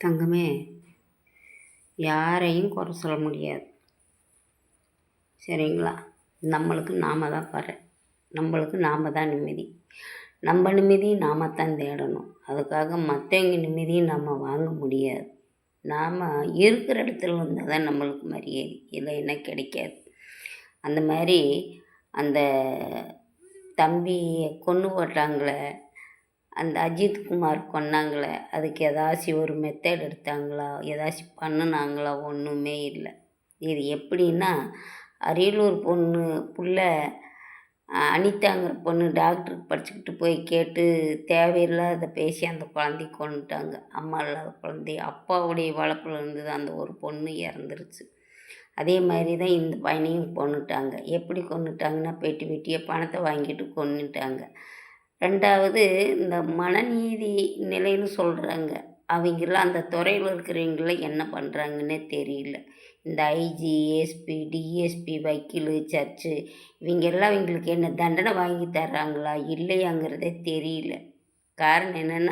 தங்கமே, யாரையும் குறை சொல்ல முடியாது. சரிங்களா? நம்மளுக்கு நாம் தான் பாரு, நம்மளுக்கு நாம் தான் நிம்மதி. நம்ம நிம்மதியை நாம் தான் தேடணும். அதுக்காக மற்றவங்க நிம்மதியும் நம்ம வாங்க முடியாது. நாம் இருக்கிற இடத்துல இருந்தால் தான் நம்மளுக்கு மரியாதை, இல்லைன்னா கிடைக்காது. அந்த மாதிரி அந்த தம்பியை கொன்று போட்டாங்களே, அந்த அஜித்குமார் கொன்னாங்களே, அதுக்கு ஏதாச்சும் ஒரு மெத்தட் எடுத்தாங்களா, ஏதாச்சும் பண்ணினாங்களா? ஒன்றுமே இல்லை. இது எப்படின்னா, அரியலூர் புள்ள அனிதாங்கிற பொண்ணு டாக்டருக்கு படிச்சுக்கிட்டு போய் கேட்டு தேவையில்லாத பேசி அந்த குழந்தைய கொன்னுட்டாங்க. அம்மா இல்லாத குழந்தைய, அப்பாவுடைய வளர்ப்பில் இருந்து தான் அந்த ஒரு பொண்ணு இறந்துருச்சு. அதே மாதிரி தான் இந்த பையனையும் கொன்னுட்டாங்க. எப்படி கொன்னுட்டாங்கன்னா, பெட்டி பெட்டியாக பணத்தை வாங்கிட்டு கொன்னுட்டாங்க. ரெண்டாவது, இந்த மனநீதி நிலைன்னு சொல்கிறாங்க, அவங்களாம் அந்த துறையில் இருக்கிறவங்களாம் என்ன பண்ணுறாங்கன்னே தெரியல. இந்த ஐஜி, எஸ்பி, டிஎஸ்பி, வக்கீல், சர்ச்சு, இவங்கெல்லாம் இவங்களுக்கு என்ன தண்டனை வாங்கி தர்றாங்களா இல்லையாங்கிறதே தெரியல. காரணம் என்னென்னா,